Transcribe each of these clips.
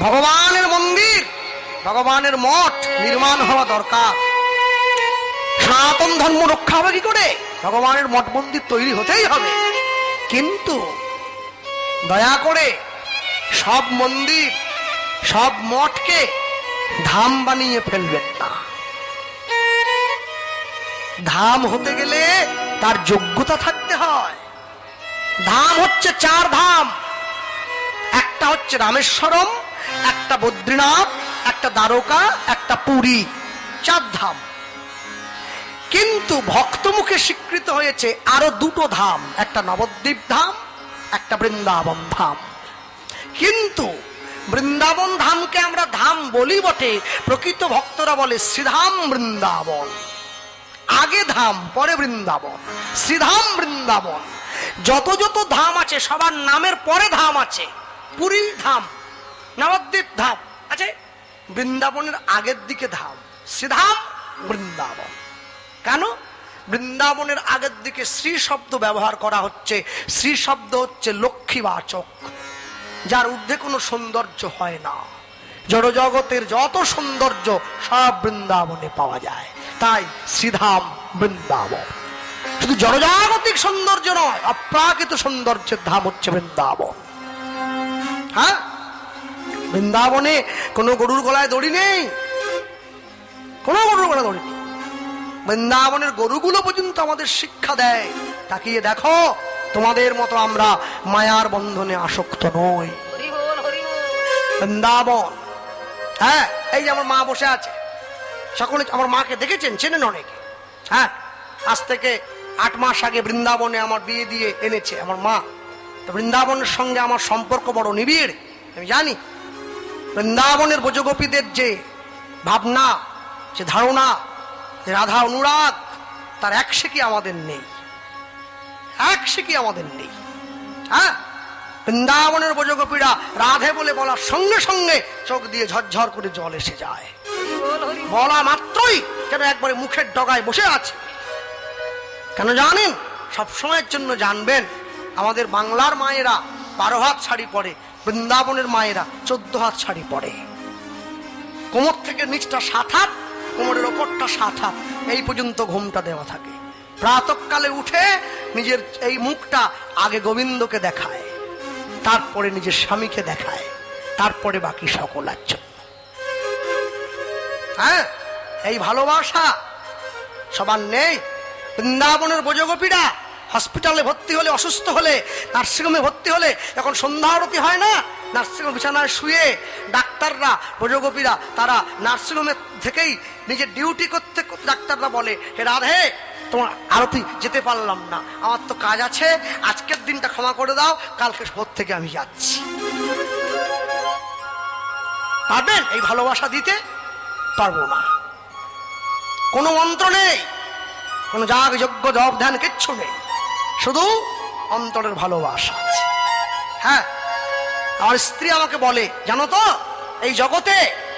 ভগবানের মন্দির, ভগবানের মঠ নির্মাণ হওয়া দরকার। সনাতন ধর্ম রক্ষা হবে কি করে? ভগবানের মঠ মন্দির তৈরি হতেই হবে। কিন্তু দয়া করে সব মন্দির, সব মঠকে ধাম বানিয়ে ফেলবেন না। ধাম হতে গেলে তার যোগ্যতা থাকতে হয়। ধাম হচ্ছে চার ধাম। একটা হচ্ছে রামেশ্বরম, একটা বদ্রীনাথ, একটা দ্বারকা, একটা পুরী, চার ধাম। কিন্তু ভক্ত মুখে স্বীকৃত হয়েছে আরো দুটো ধাম, একটা নবদ্বীপ ধাম, একটা বৃন্দাবন ধাম। কিন্তু বৃন্দাবন ধামকে আমরা ধাম বলি বটে, প্রকৃত ভক্তরা বলে শ্রীধাম বৃন্দাবন। আগে ধাম পরে বৃন্দাবন, শ্রীধাম বৃন্দাবন। যত যত ধাম আছে সবার নামের পরে ধাম আছে। পুরী ধাম, নবদ্বীপ ধাম আছে, বৃন্দাবনের আগের দিকে ধাম, শ্রীধাম বৃন্দাবন। কেন? বৃন্দাবনের আগের দিকে শ্রী শব্দ ব্যবহার করা হচ্ছে। শ্রী শব্দ হচ্ছে লক্ষ্মীবাচক, যার ঊর্ধ্বে কোনো সৌন্দর্য হয় না। জড় জগতের যত সৌন্দর্য সব বৃন্দাবনে পাওয়া যায়, তাই শ্রীধাম বৃন্দাবন। শুধু জড়জাগতিক সৌন্দর্য নয়, অপ্রাকৃত সৌন্দর্যের ধাম হচ্ছে বৃন্দাবন। হ্যাঁ, বৃন্দাবনে কোনো গরুর গলায় দড়ি নেই, কোনো গরুর গলায় দড়ি নেই। বৃন্দাবনের গরুগুলো পর্যন্ত আমাদের শিক্ষা দেয়, তাকিয়ে দেখো তোমাদের মতো আমরা মায়ার বন্ধনে আসক্ত নই। বৃন্দাবন, হ্যাঁ, এই যে আমার মা বসে আছে, সকলে আমার মাকে দেখেছেন, চেনেন অনেকে। হ্যাঁ, আজ থেকে 8 মাস আগে বৃন্দাবনে আমার বিয়ে দিয়ে এনেছে আমার মা। তো বৃন্দাবনের সঙ্গে আমার সম্পর্ক বড় নিবিড়। আমি জানি বৃন্দাবনের ব্রজগোপীদের যে ভাবনা, যে ধারণা, যে রাধা অনুরাগ, তার এক শিকি আমাদের নেই, এক শিকি আমাদের নেই। হ্যাঁ, বৃন্দাবনের ব্রজগোপীরা রাধে বলে বলার সঙ্গে সঙ্গে চোখ দিয়ে ঝরঝর করে জল এসে যায়। বলা মাত্রই যেন একবারে মুখের ডগায় বসে আছে। কেন জানেন? সব সময়ের জন্য জানবেন, আমাদের বাংলার মায়েরা 12 হাত শাড়ি পরে, বৃন্দাবনের মায়েরা 14 হাত শাড়ি পরে। কোমর থেকে নিচটা 7 হাত, কোমরের ওপরটা 7 হাত, এই পর্যন্ত ঘোমটা দেওয়া থাকে। প্রাতঃকালে উঠে নিজের এই মুখটা আগে গোবিন্দকে দেখায়, তারপরে নিজের স্বামীকে দেখায়, তারপরে বাকি সকলের জন্য। হ্যাঁ, এই ভালোবাসা সবার নেই। বৃন্দাবনের ব্রজগোপীরা হসপিটালে ভর্তি হলে, অসুস্থ হলে, নার্সিংহোমে ভর্তি হলে, যখন সন্ধ্যা আরতি হয় না, নার্সিংহোম বিছানায় শুয়ে ডাক্তাররা, ব্রজগোপীরা তারা নার্সিংহোমে থেকেই নিজের ডিউটি করতে করতে ডাক্তাররা বলে, হে রাধে, তোমার আরতি যেতে পারলাম না, আমার তো কাজ আছে, আজকের দিনটা ক্ষমা করে দাও, কালকে ভোর থেকে আমি যাচ্ছি। পারবেন এই ভালোবাসা দিতে? পারবো না। কোনো মন্ত্র নেই, কোনো যাগ যজ্ঞ জপ ধ্যান কিচ্ছু নেই, শুধু অন্তরের ভালোবাসা আছে। হ্যাঁ, আমার স্ত্রী আমাকে বলে, জানো তো, এই জগতে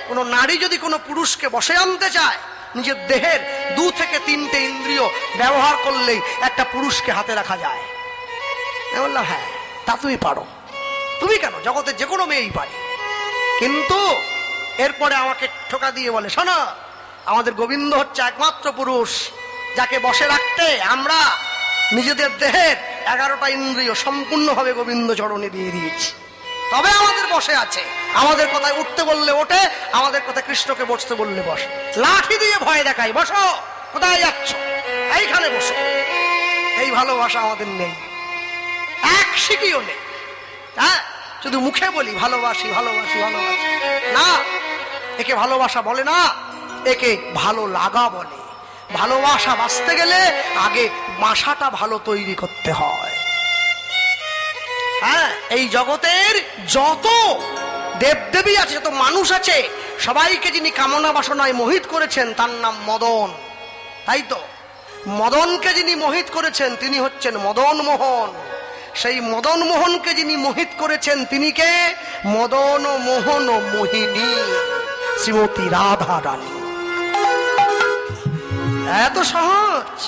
কোনো নারী যদি কোনো পুরুষকে বসে আনতে চায়, নিজের দেহের 2 থেকে 3টে ইন্দ্রিয় ব্যবহার করলেই একটা পুরুষকে হাতে রাখা যায়। আমি বললাম, হ্যাঁ, তা তুমি পারো। তুমি কেন, জগতে যে কোনো মেয়েই পারে। কিন্তু এরপরে আমাকে ঠোকা দিয়ে বলে, শোনো, আমাদের গোবিন্দ হচ্ছে একমাত্র পুরুষ যাকে বসে রাখতে আমরা নিজেদের দেহের 11টা ইন্দ্রিয় সম্পূর্ণভাবে গোবিন্দ চরণে দিয়ে দিয়েছি, তবে আমাদের বসে আছে। আমাদের কথায় উঠতে বললে ওঠে, আমাদের কথায় কৃষ্ণকে বসতে বললে বসে। লাঠি দিয়ে ভয় দেখাই, বসো, কোথায় যাচ্ছ, এইখানে বসো। এই ভালোবাসা আমাদের নেই, এক শিকিও নেই। হ্যাঁ, শুধু মুখে বলি ভালোবাসি ভালোবাসি ভালোবাসি, না, একে ভালোবাসা বলে না, একে ভালো লাগা বলে। ভালোবাসা বাঁচতে গেলে আগে বাসাটা ভালো তৈরি করতে হয়। হ্যাঁ, এই জগতের যত দেবদেবী আছে, যত মানুষ আছে, সবাইকে যিনি কামনা বাসনায় মোহিত করেছেন তার নাম মদন। তাই তো, মদনকে যিনি মোহিত করেছেন তিনি হচ্ছেন মদন মোহন। সেই মদন মোহনকে যিনি মোহিত করেছেন তিনি কে? মদন মোহন মোহিনী শ্রীমতী রাধা রানী। এত সহজ।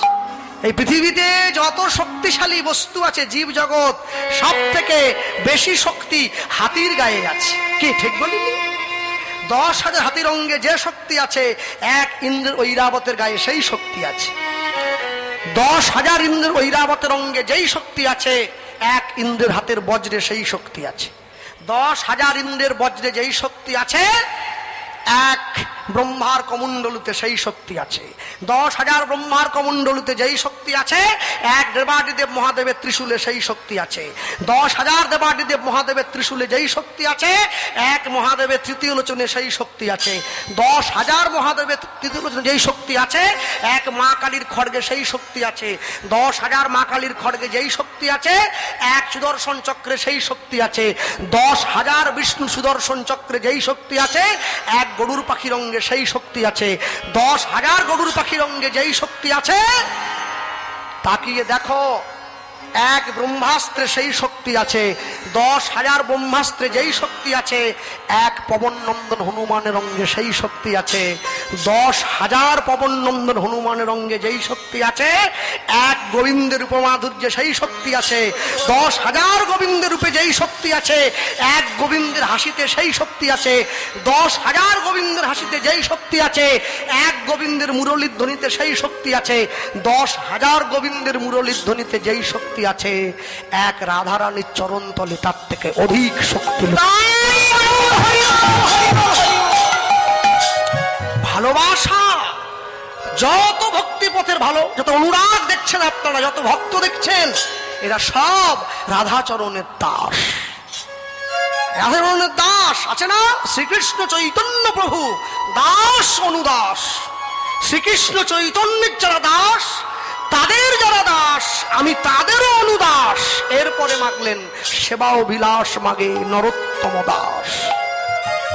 এই পৃথিবীতে যত শক্তিশালী বস্তু আছে, জীব জগৎ, সব থেকে বেশি শক্তি হাতির গায়ে আছে। কি ঠিক বলিনি? 10,000 হাতির অঙ্গে যে শক্তি আছে, এক ইন্দ্রের ঐরাবতের গায়ে সেই শক্তি আছে। 10,000 ইন্দ্রের ঐরাবতের অঙ্গে যেই শক্তি আছে, এক ইন্দ্রের হাতের বজ্রে সেই শক্তি আছে। 10,000 ইন্দ্রের বজ্রে যেই শক্তি আছে, এক ব্রহ্মার কমণ্ডলুতে সেই শক্তি আছে। 10,000 ব্রহ্মার কমণ্ডলুতে যেই শক্তি আছে, এক দেবাদিদেব মহাদেবের ত্রিশূলে সেই শক্তি আছে। 10,000 দেবাদিদেব মহাদেবের ত্রিশূলে যেই শক্তি আছে, এক মহাদেবের তৃতীয় লোচনে সেই শক্তি আছে। 10,000 মহাদেবের তৃতীয় লোচনে যেই শক্তি আছে, এক মা কালীর খড়গে সেই শক্তি আছে। 10,000 মা কালীর খড়গে যেই শক্তি আছে, এক সুদর্শন চক্রে সেই শক্তি আছে। 10,000 বিষ্ণু সুদর্শন চক্রে যেই শক্তি আছে, এক গরুর পাখির অঙ্গে সেই শক্তি আছে। 10,000 গরুর পাখির অঙ্গে যেই শক্তি আছে, তাকিয়ে দেখো, এক ব্রহ্মাস্ত্রে সেই শক্তি আছে। 10,000 ব্রহ্মাস্ত্রে যেই শক্তি আছে, এক পবন নন্দন হনুমানের অঙ্গে সেই শক্তি আছে। 10,000 পবন নন্দন হনুমানের অঙ্গে যেই শক্তি আছে, এক গোবিন্দের উপমাধুর্যে সেই শক্তি আছে। 10,000 গোবিন্দের রূপে যেই শক্তি আছে, এক গোবিন্দের হাসিতে সেই শক্তি আছে। 10,000 গোবিন্দের হাসিতে যেই শক্তি আছে, এক গোবিন্দের মুরলীর ধ্বনিতে সেই শক্তি আছে। 10,000 গোবিন্দের মুরলীর ধ্বনিতে যেই শক্তি আছে, এক রাধারানীর চরণ তলে তার থেকে অধিক শক্তি। ভালোবাসা, যত ভক্তি পথের ভালো, যত অনুরাগ দেখছেন আপনারা, যত ভক্ত দেখছেন, এরা সব রাধাচরণের দাস। রাধাচরণের দাস আছে না? শ্রীকৃষ্ণ চৈতন্য প্রভু দাস অনুদাস। শ্রীকৃষ্ণ চৈতন্যের যারা দাস, তাদের যারা দাস, আমি তাদেরও অনুদাস। এরপরে মাগলেন সেবা ও বিলাস মাগে নরোত্তম দাস।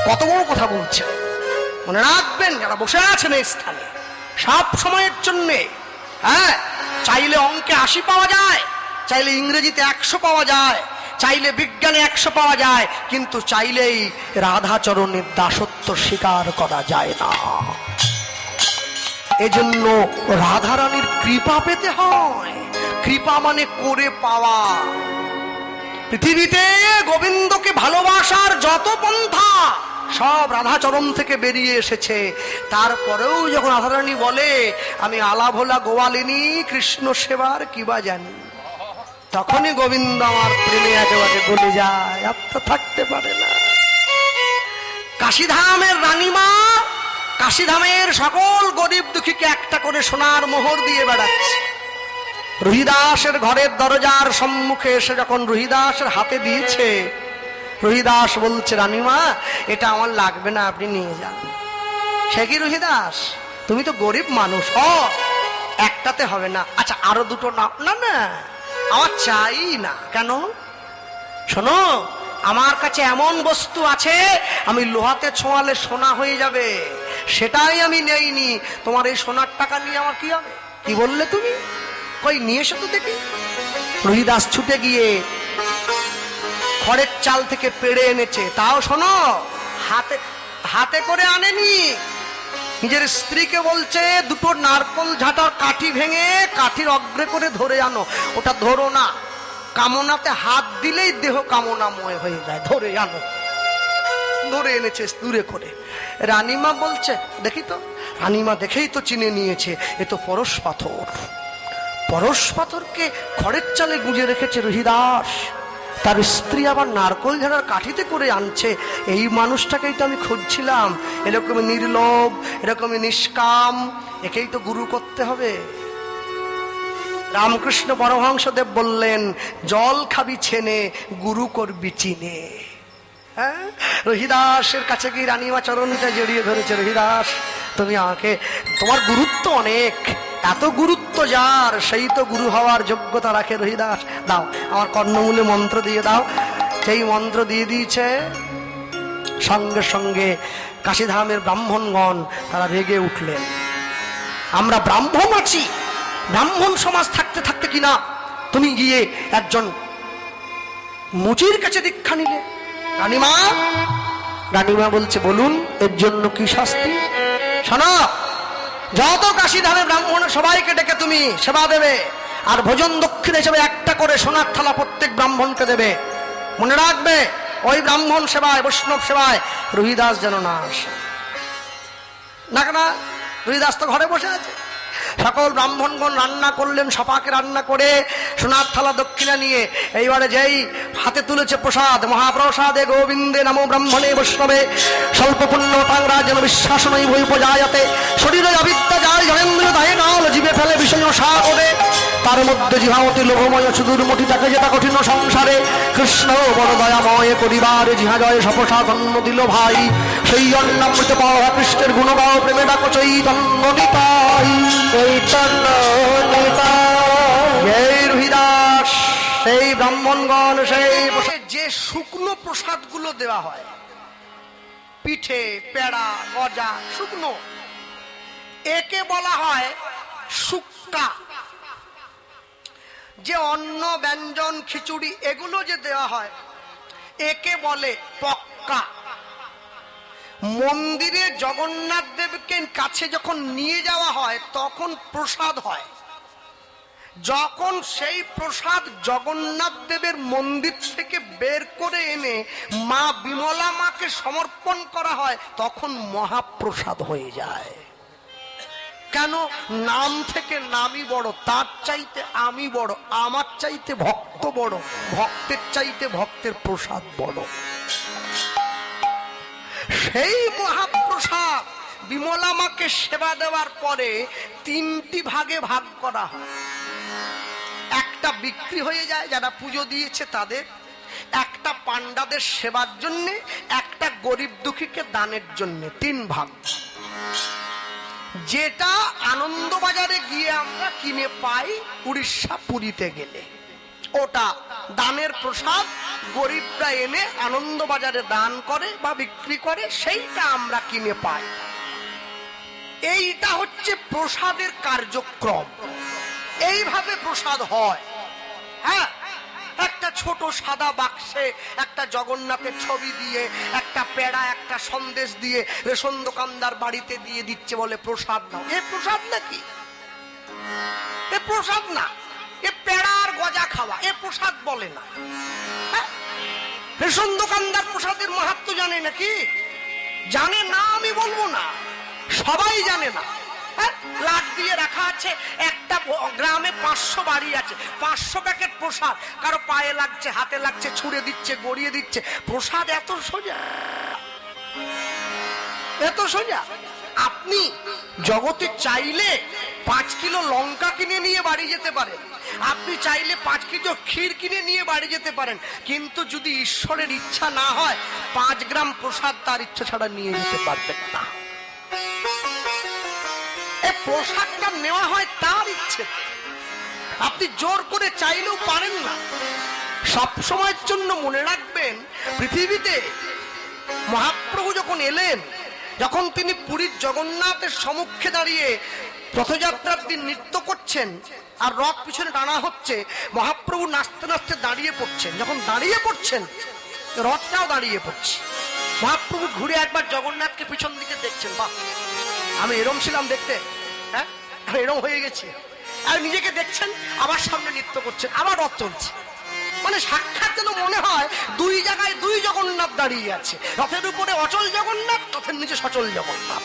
কত বড় কথা বলছেন, মনে রাখবেন যারা বসে আছেন এই স্থানে, সব সময়ের জন্যে। হ্যাঁ, চাইলে অঙ্কে 80 পাওয়া যায়, চাইলে ইংরেজিতে 100 পাওয়া যায়, চাইলে বিজ্ঞানে 100 পাওয়া যায়, কিন্তু চাইলেই রাধাচরণের দাসত্ব স্বীকার করা যায় না। এজন্য রাধারানীর কৃপা পেতে হয়। কৃপা মানে করে পাওয়া। পৃথিবীতে গোবিন্দকে ভালোবাসার যত পন্থা, সব রাধাচরণ থেকে বেরিয়ে এসেছে। তারপরেও যখন রাধারানী বলে আমি আলা ভোলা গোয়ালিনী কৃষ্ণ সেবার কিবা জানি, তখনই গোবিন্দ আমার প্রেমে একেবারে গলে যায়, আর তো থাকতে পারে না। কাশীধামের রানীমা কাশীধামের সকল গরিব দুঃখীকে একটা করে সোনার মোহর দিয়ে বেড়াচ্ছে। রহিদাসের ঘরের দরজার সম্মুখে এসে যখন রহিদাসের হাতে দিয়েছে, রহিদাস বলছে রানীমা এটা আমার লাগবে না, আপনি নিয়ে যান। সে কি রহিদাস, তুমি তো গরিব মানুষ। ও একটাতে হবে না, আচ্ছা আরো দুটো না। না না, আমার চাই না। কেন? শোনো, আমার কাছে এমন বস্তু আছে, আমি লোহাতে ছোঁয়ালে সোনা হয়ে যাবে, সেটাই আমি নেইনি। তোমার এই সোনার টাকা নিয়ে আমার কি হবে? কি বললে তুমি? কই নিয়ে এসো তো দেখি। রহিদাস ছুটে গিয়ে খড়ের চাল থেকে পেড়ে এনেছে। তাও শোনো, হাতে হাতে করে আনেনি, নিজের স্ত্রীকে বলছে দুটো নারকল ঝাঁটার কাঠি ভেঙে কাঠির অগ্রে করে ধরে আনো। ওটা ধরো না, কামনাতে হাত দিলেই দেহ কামনাময় হয়ে যায়, ধরে আনো। ধরে এনেছে দূরে করে। রানীমা বলছে দেখি তো। রানীমা দেখেই তো চিনে নিয়েছে, এ তো পরশ পাথর। পরশ পাথরকে খড়ের চালে গুঁজে রেখেছে রহিদাস, তার স্ত্রী আবার নারকল ঝাড়ার কাঠিতে করে আনছে। এই মানুষটাকেই তো আমি খুঁজছিলাম, এরকমই নির্লোভ, এরকমই নিষ্কাম, একেই তো গুরু করতে হবে। রামকৃষ্ণ পরমহংসদেব বললেন জল খাবি ছেনে, গুরু করবি চিনে। হ্যাঁ, রহিদাসের কাছে গিয়ে রানীমা চরণটা জড়িয়ে ধরেছে। রহিদাস তুমি আমাকে, তোমার গুরুত্ব অনেক, এত গুরুত্ব যার সেই তো গুরু হওয়ার যোগ্যতা রাখে। রহিদাস দাও, আমার কর্ণমূলে মন্ত্র দিয়ে দাও। সেই মন্ত্র দিয়ে দিয়েছে, সঙ্গে সঙ্গে কাশীধামের ব্রাহ্মণগণ তারা রেগে উঠলেন। আমরা ব্রাহ্মণ আছি, ব্রাহ্মণ সমাজ থাকতে থাকতে কিনা তুমি গিয়ে একজন মুচির কাছে দীক্ষা নিলে। রানীমা বলছে বলুন এর জন্য কি শাস্তি? শোনো, যত কাশি ধামে ব্রাহ্মণ সবাইকে ডেকে তুমি সেবা দেবে, আর ভোজন দক্ষিণ হিসেবে একটা করে সোনার থালা প্রত্যেক ব্রাহ্মণকে দেবে। মনে রাখবে ওই ব্রাহ্মণ সেবায়, বৈষ্ণব সেবায় রুহিদাস যেন না আসে। না কেনা রুহিদাস তো ঘরে বসে আছে। সকল ব্রাহ্মণগণ রান্না করলেন, সপাকে রান্না করে সোনার থালা দক্ষিণা নিয়ে এইবারে যেই হাতে তুলেছে প্রসাদ, মহাপ্রসাদে গোবিন্দে নমো ব্রাহ্মণে বৈষ্ণবে স্বল্প পুণ্য তাংরা যেন বিশ্বাস নই বই উপজায়াতে শরীরে অবিদ্যা যায় জনেন্দ্র দায়ে নাল জীবে ফেলে বিষয় সাগরে তার মধ্যে জিহামতি লোভময় সুদূর মতি তাকে যেটা কঠিন সংসারে কৃষ্ণ বড় দয়াময় করিবার জিহা জয় সপসাদ অন্ন দিল ভাই সেই অন্নামৃত পাওয়া কৃষ্ণের গুণ গাও প্রেমে ডাকো চৈতন্য নিতাই চৈতন্য নিতাই। এই রুহিদাস সেই ব্রাহ্মণগণ সেই যে শুকনো প্রসাদগুলো দেওয়া হয়, পিঠে পেড়া গজা শুকনো, একে বলা হয় শুক্কা। যে অন্ন ব্যঞ্জন খিচুড়ি এগুলো যে দেওয়া হয় একে বলে পক্কা। মন্দিরে জগন্নাথ দেবকে কাছে যখন নিয়ে যাওয়া হয় তখন প্রসাদ হয়। যখন সেই প্রসাদ জগন্নাথ দেবের মন্দির থেকে বের করে এনে মা বিমলা মাকে সমর্পণ করা হয় তখন মহাপ্রসাদ হয়ে যায়। কেন? নাম থেকে নামই বড়, তার চাইতে আমি বড়, আমার চাইতে ভক্ত বড়, ভক্তের চাইতে ভক্তের প্রসাদ বড়। সেই মহাপ্রসাদ বিমলা মাকে সেবা দেওয়ার পরে তিনটি ভাগে ভাগ করা হয়। একটা বিক্রি হয়ে যায় যারা পুজো দিয়েছে তাদের, একটা পান্ডাদের সেবার জন্য, একটা গরিব দুঃখীকে দানের জন্য, তিন ভাগ। যেটা আনন্দবাজারে গিয়ে আমরা কিনে পাই উড়িষ্যা পুরীতে গেলে, ওটা দানের প্রসাদ। গরিবরা এনে আনন্দবাজারে দান করে বা বিক্রি করে, সেইটা আমরা কিনে পাই। এইটা হচ্ছে প্রসাদের কার্যক্রম। এইভাবে প্রসাদ হয়। হ্যাঁ, একটা ছোট সাদা বাক্সে একটা জগন্নাথের ছবি দিয়ে, একটা পেড়া, একটা সন্দেশ দিয়ে রেশন দোকানদার বাড়িতে দিয়ে দিচ্ছে, বলে প্রসাদ নাও। এ প্রসাদ নাকি? এ প্রসাদ না, এ পেড়া আর গজা খাওয়া, এ প্রসাদ বলে না। রেশন দোকানদার প্রসাদের মাহাত্ম্য জানে নাকি? জানে না আমি বলবো না, সবাই জানে না। লাট দিয়ে রাখা আছে, একটা গ্রামে 500 বাড়ি আছে, 500 প্যাকেট প্রসাদ, কারো পায়ে লাগছে, হাতে লাগছে, ছুঁড়ে দিচ্ছে, গড়িয়ে দিচ্ছে। প্রসাদ এত সোজা, এত সোজা। আপনি জগতে চাইলে 5 কিলো লঙ্কা কিনে নিয়ে বাড়ি যেতে পারেন, আপনি চাইলে 5 কিলো ক্ষীর কিনে নিয়ে বাড়ি যেতে পারেন, কিন্তু যদি ঈশ্বরের ইচ্ছা না হয় 5 গ্রাম প্রসাদ তার ইচ্ছা ছাড়া নিয়ে যেতে পারবেন না। প্রসাদটা নেওয়া হয় তার ইচ্ছে, আপনি জোর করে চাইলেও পারেন না। সব সময়ের জন্য মনে রাখবেন, পৃথিবীতে মহাপ্রভু যখন এলেন, যখন তিনি পুরীর জগন্নাথের সম্মুখে দাঁড়িয়ে রথযাত্রার দিন নৃত্য করছেন আর রথ পিছনে টানা হচ্ছে, মহাপ্রভু নাচতে নাচতে দাঁড়িয়ে পড়ছেন। যখন দাঁড়িয়ে পড়ছেন রথটাও দাঁড়িয়ে পড়ছে। মহাপ্রভু ঘুরে একবার জগন্নাথকে পিছন দিকে দেখছেন, বাহ আমি এরম ছিলাম দেখতে, হ্যাঁ এরম হয়ে গেছে। আর নিজেকে দেখছেন, আবার সামনে নৃত্য করছেন, আবার রথ চলছে। মানে সাক্ষাৎ যেন মনে হয় দুই জায়গায় দুই জগন্নাথ দাঁড়িয়ে আছে। রথের উপরে অচল জগন্নাথ, রথের নিচে সচল জগন্নাথ।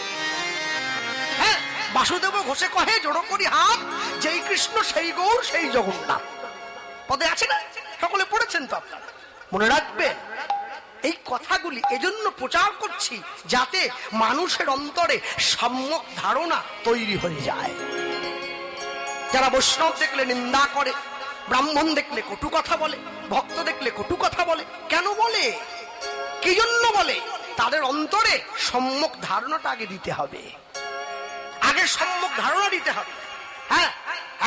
হ্যাঁ, বাসুদেব ঘোষে কহে জড়ো করি হাত, যেই কৃষ্ণ সেই গৌর সেই জগন্নাথ পদে আছে না? সকলে পড়েছেন তো আপনারা, মনে রাখবেন এই কথাগুলি। এজন্য প্রচার করছি যাতে মানুষের অন্তরে সম্যক ধারণা তৈরি হয়ে যায়। যারা বৈষ্ণব দেখলে নিন্দা করে, ব্রাহ্মণ দেখলে কটু কথা বলে, ভক্ত দেখলে কটু কথা বলে, কেন বলে, কি জন্য বলে? তাদের অন্তরে সম্যক ধারণাটা আগে দিতে হবে, আগে সম্যক ধারণা দিতে হবে। হ্যাঁ,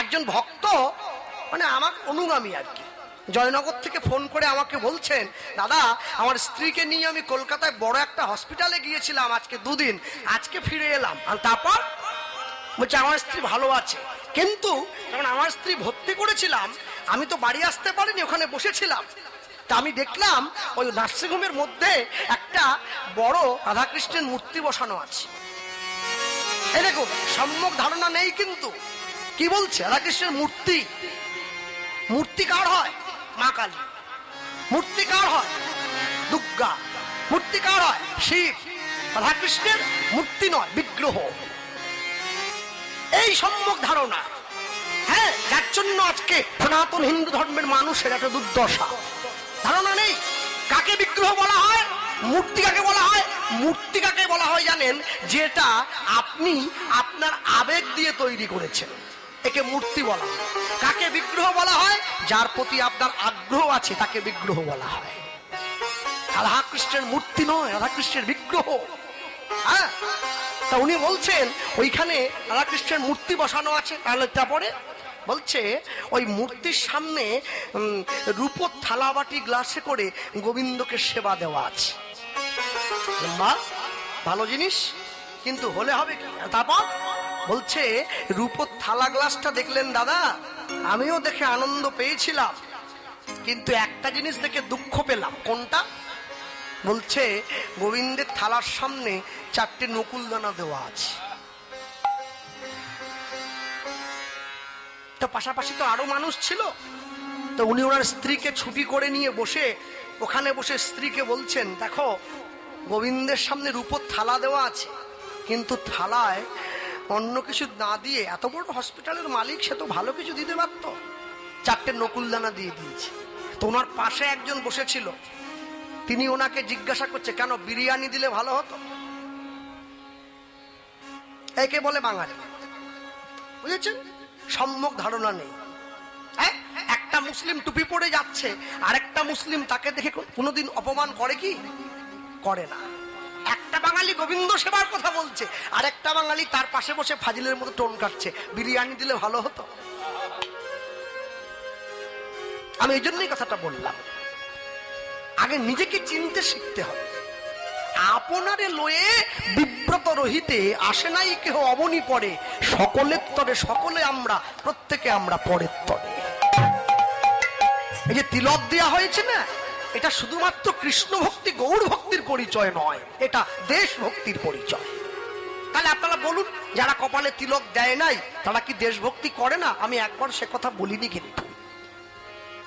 একজন ভক্ত মানে আমার অনুগামী আর কি, জয়নগর থেকে ফোন করে আমাকে বলছেন, দাদা আমার স্ত্রীকে নিয়ে আমি কলকাতায় বড় একটা হসপিটালে গিয়েছিলাম আজকে 2 দিন, আজকে ফিরে এলাম। আর তারপর বলছে আমার স্ত্রী ভালো আছে, কিন্তু যখন আমার স্ত্রী ভর্তি করেছিলাম আমি তো বাড়ি আসতে পারিনি, ওখানে বসেছিলাম। তা আমি দেখলাম ওই নার্সিংহোমের মধ্যে একটা বড় রাধাকৃষ্ণের মূর্তি বসানো আছে। এই দেখুন, সম্যক ধারণা নেই। কিন্তু কি বলছে, রাধাকৃষ্ণের মূর্তি, মূর্তি কার হয়? মা কালী। মূর্তি কার হয়? দুর্গা। মূর্তি কার হয়? শিব। রাধাকৃষ্ণের মূর্তি নয়, বিগ্রহ। এই সম্যক ধারণা, হ্যাঁ, যার জন্য আজকে সনাতন হিন্দু ধর্মের মানুষের একটা দুর্দশা। ধারণা নেই কাকে বিগ্রহ বলা হয়, মূর্তি কাকে বলা হয়। মূর্তি কাকে বলা হয় জানেন? যেটা আপনি আপনার আবেগ দিয়ে তৈরি করেছেন, একে মূর্তি বলা হয়। কাকে বিগ্রহ বলা হয়? যার প্রতি আপনার আগ্রহ আছে তাকে বিগ্রহ বলা হয়। রাধাকৃষ্ণের মূর্তি নয়, রাধাকৃষ্ণের বিগ্রহ। হ্যাঁ, তা উনি বলছেন ওইখানে রাধাকৃষ্ণের মূর্তি বসানো আছে। তাহলে তারপরে বলছে ওই মূর্তির সামনে রূপোর থালাবাটি গ্লাসে করে গোবিন্দকে সেবা দেওয়া আছে। মা ভালো জিনিস, কিন্তু হলে হবে কি? তারপর বলছে রূপোর থালা গ্লাসটা দেখলেন দাদা, আমিও দেখে আনন্দ পেয়েছিলাম, কিন্তু একটা জিনিস দেখে দুঃখ পেলাম। কোনটা? বলছে গোবিন্দের থালার সামনে 4টে নকুলদানা দেওয়া আছে। তো পাশাপাশি তো আরো মানুষ ছিল। তো উনি ওনার স্ত্রীকে ছুটি করে নিয়ে বসে ওখানে বসে স্ত্রীকে বলছেন, দেখো গোবিন্দের সামনে রূপোর থালা দেওয়া আছে, কিন্তু থালায় অন্য কিছু না দিয়ে, এত বড় হসপিটালের মালিক, সে তো ভালো কিছু দিতে পারতো, 4টে নকুলদানা দিয়ে দিয়েছে। তো ওনার পাশে একজন বসেছিল, তিনি ওনাকে জিজ্ঞাসা করছে, কেন বিরিয়ানি দিলে ভালো হতো? একে বলে বাঙালি। বুঝেছেন? সম্যক ধারণা নেই। একটা মুসলিম টুপি পরে যাচ্ছে, আরেকটা মুসলিম তাকে দেখে কোনোদিন অপমান করে কি? করে না। একটা বাঙালি গোবিন্দ সেবার কথা বলছে, আরেকটা বাঙালি তার পাশে বসে ফাজিলের মতো টোন কাটছে, বিরিয়ানি দিলে ভালো হতো। আমি এই জন্যই কথাটা বললাম, আগে নিজেকে চিনতে শিখতে হবে। আপনারে লয়ে বিব্রত রহিতে আসে নাই কেহ অবনি পড়ে, সকলের তরে সকলে আমরা, প্রত্যেকে আমরা পরের তরে। এই যে তিলক দেয়া হয়েছে না, এটা শুধুমাত্র কৃষ্ণ ভক্তি গৌর ভক্তির পরিচয় নয়, এটা দেশ ভক্তির পরিচয়। তাহলে আপনারা বলুন, যারা কপালে তিলক দেয় নাই তারা কি দেশভক্তি করে না? আমি একবার সে কথা বলিনি। কিন্তু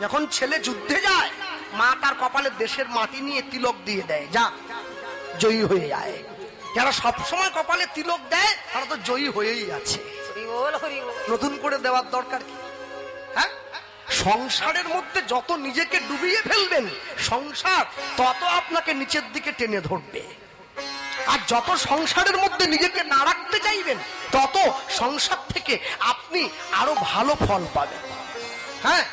যখন ছেলে যুদ্ধে যায়, মা তার কপালে দেশের মাটি নিয়ে তিলক দিয়ে দেয়, যা জয়ী হয়ে যায়। যারা সবসময় কপালে তিলক দেয় তারা তো জয়ী হয়েই আছে, নতুন করে দেওয়ার দরকার কি? হ্যাঁ, সংসারের মধ্যে যত নিজেকে ডুবিয়ে ফেলবেন, সংসার তত আপনাকে নিচের দিকে টেনে ধরবে। আর যত সংসারের মধ্যে নিজেকে না রাখতে চাইবেন, তত সংসার থেকে আপনি আরো ভালো ফল পাবেন। হ্যাঁ,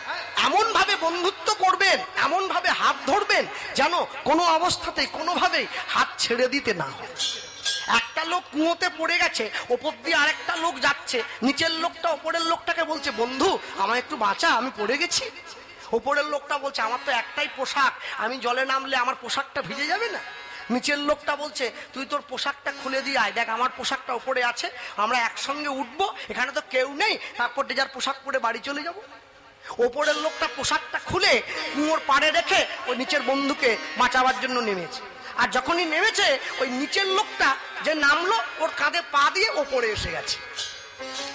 এমন ভাবে বন্ধুত্ব করবেন, এমন ভাবে হাত ধরবেন যেন কোনো অবস্থাতেই কোনোভাবেই হাত ছেড়ে দিতে না হয়। একটা লোক কুয়োতে পড়ে গেছে, ওপর দিয়ে আরেকটা লোক যাচ্ছে, নিচের লোকটা ওপরের লোকটাকে বলছে, বন্ধু আমায় একটু বাঁচা, আমি পড়ে গেছি। ওপরের লোকটা বলছে, আমার তো একটাই পোশাক, আমি জলে নামলে আমার পোশাকটা ভিজে যাবে না? নিচের লোকটা বলছে, তুই তোর পোশাকটা খুলে দিয়ে আয়, দেখ আমার পোশাকটা ওপরে আছে, আমরা একসঙ্গে উঠবো, এখানে তো কেউ নেই, তারপর যে যার পোশাক পরে বাড়ি চলে যাবো। ওপরের লোকটা পোশাকটা খুলে কুয়োর পাড়ে রেখে ওই নিচের বন্ধুকে বাঁচাবার জন্য নেমেছে। আর যখনই নেমেছে, ওই নিচের লোকটা যে নামলো, ওর কাঁধে পা দিয়ে ওপরে এসে গেছে।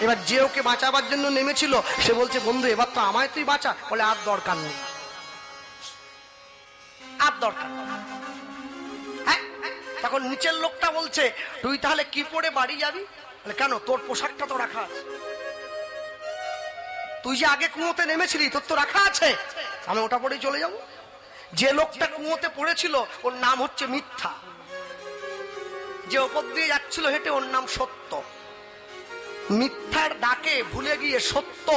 এবার যে ওকে বাঁচাবার জন্য নেমেছিল, সে বলছে, বন্ধু এবার তো আমায় তুই বাঁচা। বলে, আর দরকার নেই, আর দরকার। হ্যাঁ, তখন নিচের লোকটা বলছে, তুই তাহলে কি পরে বাড়ি যাবি? বলে, কেন, তোর পোশাকটা তো রাখা আছে, তুই যে আগে কুয়োতে নেমেছিলি, তোর তো রাখা আছে, আমি ওটা পরেই চলে যাব। যে লোকটা কুয়োতে পড়েছিল ওর নাম হচ্ছে মিথ্যা, যে ওপর দিয়ে যাচ্ছিল হেঁটে ওর নাম সত্য। মিথ্যার ডাকে ভুলে গিয়ে সত্য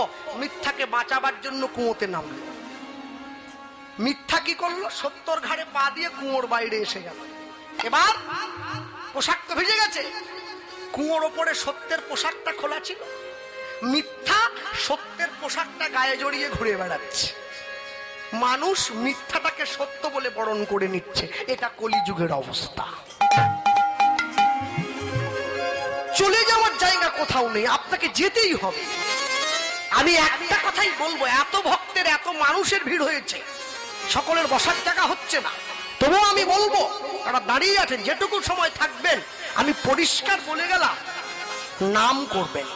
মিথ্যাকে বাঁচাবার জন্য কুয়োতে নামলো। মিথ্যা কি করলো? সত্যর ঘাড়ে পা দিয়ে কুয়োর বাইরে এসে গেল। এবার পোশাক তো ভিজে গেছে, কুয়োর ওপরে সত্যের পোশাকটা খোলা ছিল, মিথ্যা সত্যের পোশাকটা গায়ে জড়িয়ে ঘুরে বেড়াচ্ছে। মানুষ মিথ্যাটাকে সত্য বলে বরণ করে নিচ্ছে, এটা কলিযুগের অবস্থা। চলে যাওয়ার জায়গা কোথাও নেই, আপনাকে যেতেই হবে। আমি একটা কথাই বলবো, এত ভক্তের এত মানুষের ভিড় হয়েছে, সকলের বসার জায়গা হচ্ছে না, তবুও আমি বলবো তারা দাঁড়িয়ে আছেন, যেটুকু সময় থাকবেন। আমি পরিষ্কার বলে গেলাম, নাম করবেন।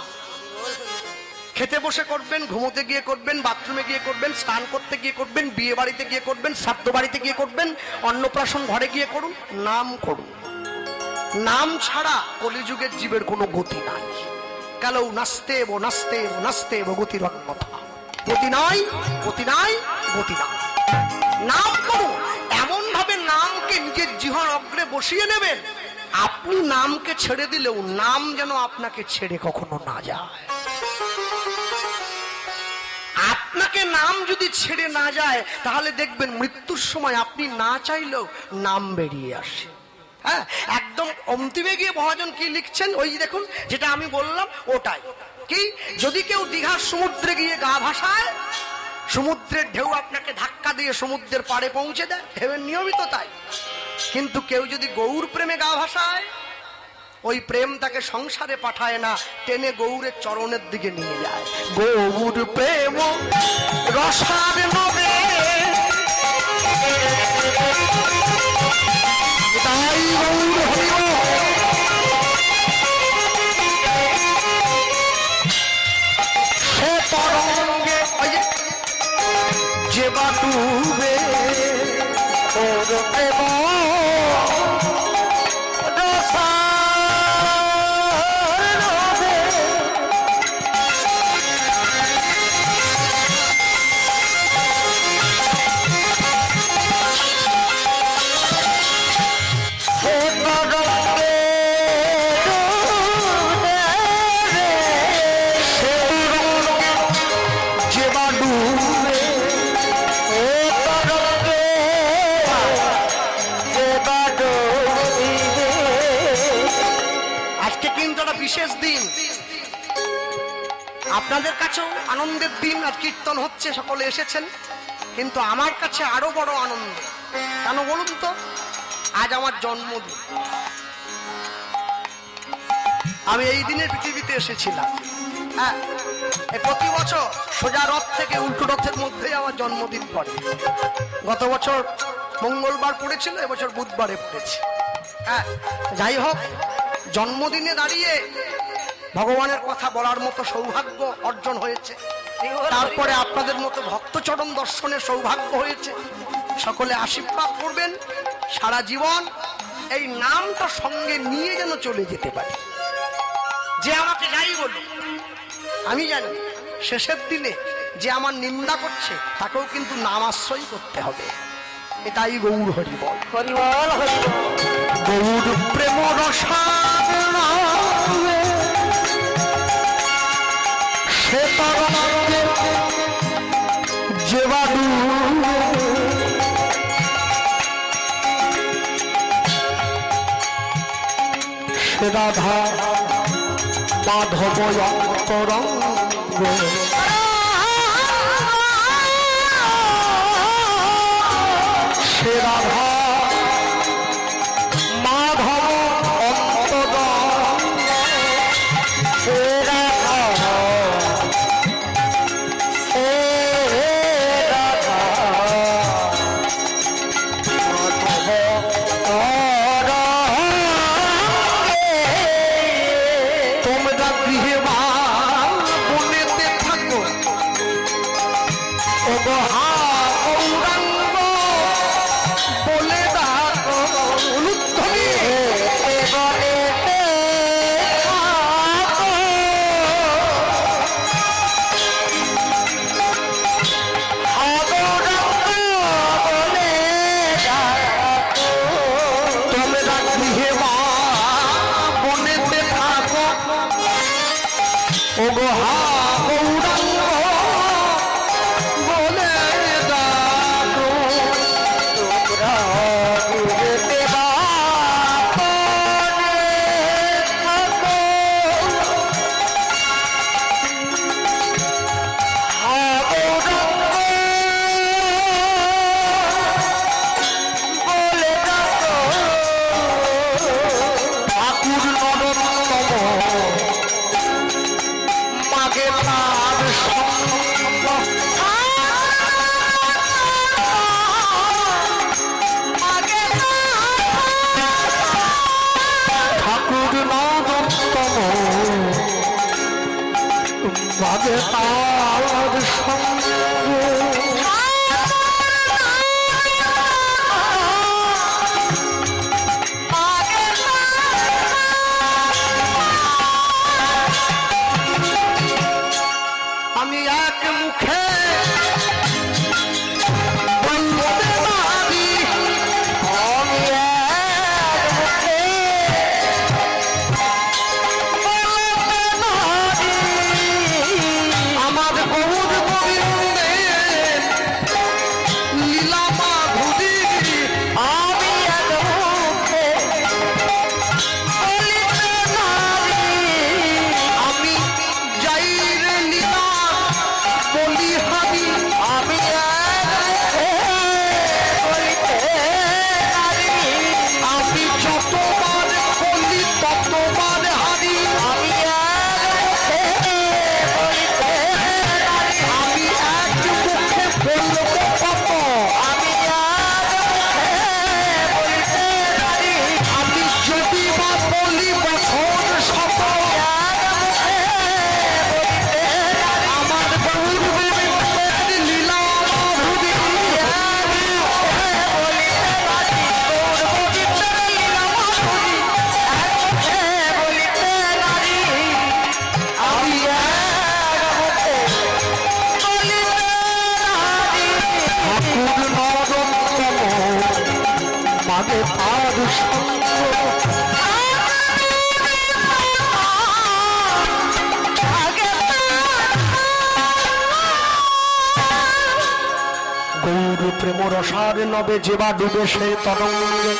খেতে বসে করবেন, ঘুমোতে গিয়ে করবেন, বাথরুমে গিয়ে করবেন, স্নান করতে গিয়ে করবেন, বিয়ে বাড়িতে গিয়ে করবেন, শ্রাদ্ধ বাড়িতে গিয়ে করবেন, অন্নপ্রাশন ঘরে গিয়ে করুন, নাম করুন। নাম ছাড়া কলিযুগের জীবের কোনো গতি নাই। কালো নাস্তে বো নাস্তে বো নাস্তে বো গতির অন্যথা, গতি নাই, গতি নাই, গতি নাই। নাম করুন, এমন ভাবে নামকে নিজের জিহ্বার অগ্রে বসিয়ে নেবেন, আপনি নামকে ছেড়ে দিলেও নাম যেন আপনাকে ছেড়ে কখনো না যায়। আপনাকে নাম যদি ছেড়ে না যায়, তাহলে দেখবেন মৃত্যুর সময় আপনি না চাইলেও নাম বেরিয়ে আসে। হ্যাঁ, একদম অন্তিমে গিয়ে মহাজন কি লিখছেন, ওই দেখুন যেটা আমি বললাম ওটাই। কি, যদি কেউ দীঘার সমুদ্রে গিয়ে গা ভাসায়, সমুদ্রের ঢেউ আপনাকে ধাক্কা দিয়ে সমুদ্রের পাড়ে পৌঁছে দেয়, ঢেউয়ের নিয়মিত তাই। কিন্তু কেউ যদি গৌর প্রেমে গা ভাসায়, ওই প্রেম তাকে সংসারে পাঠায় না, টেনে গৌরের চরণের দিকে নিয়ে যায়। গৌর প্রেম রসার নবে, তাই গৌর হইব সে তরঙ্গে যে বা ডুবে, ওর প্রেম বিশেষ দিন, আপনাদের কাছেও আনন্দের দিন। আর কীর্তন হচ্ছে, সকলে এসেছেন, কিন্তু আমার কাছে আরো বড় আনন্দ। কেন বলুন তো? আজ আমার জন্মদিন। আমি এই দিনে পৃথিবীতে এসেছিলাম। হ্যাঁ, প্রতি বছর সোজা রথ থেকে উল্টো রথের মধ্যেই আমার জন্মদিন পড়ে। গত বছর মঙ্গলবার পড়েছিল, এবছর বুধবারে পড়েছে। হ্যাঁ, যাই হোক, জন্মদিনে দাঁড়িয়ে ভগবানের কথা বলার মতো সৌভাগ্য অর্জন হয়েছে। তারপরে আপনাদের মতো ভক্তচরণ দর্শনের সৌভাগ্য হয়েছে। সকলে আশীর্বাদ করবেন, সারা জীবন এই নামটা সঙ্গে নিয়ে যেন চলে যেতে পারে। যে আমাকে যাই বলুন, আমি জানি শেষের দিনে যে আমার নিন্দা করছে তাকেও কিন্তু নাম আশ্রয় করতে হবে। এটাই গৌর হরি বল, হরি বল, হরি বল। গৌর প্রেম রসার নামে সে তরঙ্গে যে বা ডুবে, সে রাধা মাধব অন্তরঙ্গ, সে রাধা মাধব অন্তরঙ্গ, সে রাধা, সে রাধা মাধব তোমরা গৃহে বা বনেতে থাকো, ও গহা গৌরাঙ্গ বলে ডাকো, উলুধ্বনি বলে তোমরা গৃহে বা বনেতে থাকো, ও গহা গৌরাঙ্গ বলে ডাকো, তোমরা গৃহেতে বা বনে থাকো, হা গৌরাঙ্গ বলে ডাকো। ঠাকুর নরোত্তম মাঘে মাঝে তার সঙ্গ আমি এক মুখে বলতে পারি, আমি এক মুখে বলতে পারি, আমার গৌর গোবিন্দের লীলা মাধুরী আমি এক মুখে বলিতে পারি। আমি যাই রে লীলা বলি হারি, আমি বলিতে পারি। আমি যতবার বলি ততবার হারি, আমি বলিতে পারি। আমি এক মুখে বলবো কত, আমি বলিতে পারি। আমি যদি বা বলি বছর শত, আমার গৌর গোবিন্দের লীলা মাধুরী বলিতে পারি। গৌর গোবিন্দের লীলা মাধুরী বলিতে পারি। আমি ঠাকুর নরোত্তম মাঝে তার সঙ্গ গৌর প্রেম রসার নবে যেবা ডুবে সে তরঙ্গে,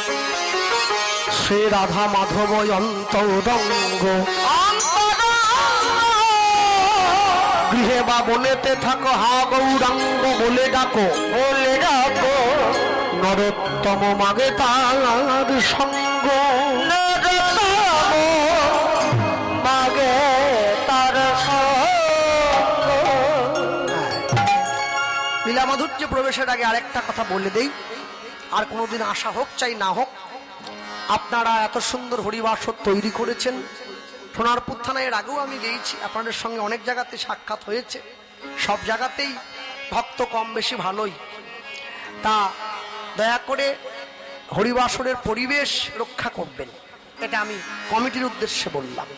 সে রাধা মাধব অন্তরঙ্গ। গৃহে বা বনেতে থাকো হা গৌরাঙ্গ বলে ডাকো, বলে ডাকো নরোত্তম মাগে তার সঙ্গ, নরোত্তম মাগে তার সঙ্গ। লীলা মাধুর্য প্রবেশের আগে আরেকটা কথা বলে দেই, আর কোনোদিন আশা হোক চাই না হোক, আপনারা এত সুন্দর হরিবাসর তৈরি করেছেন। সোনারপুর থানায় এর আগেও আমি গিয়েছি, আপনাদের সঙ্গে অনেক জায়গাতে সাক্ষাৎ হয়েছে, সব জায়গাতেই ভক্ত কম বেশি ভালোই। তা দয়া করে হরিবাসরের পরিবেশ রক্ষা করবেন, এটা আমি কমিটির উদ্দেশ্যে বললাম।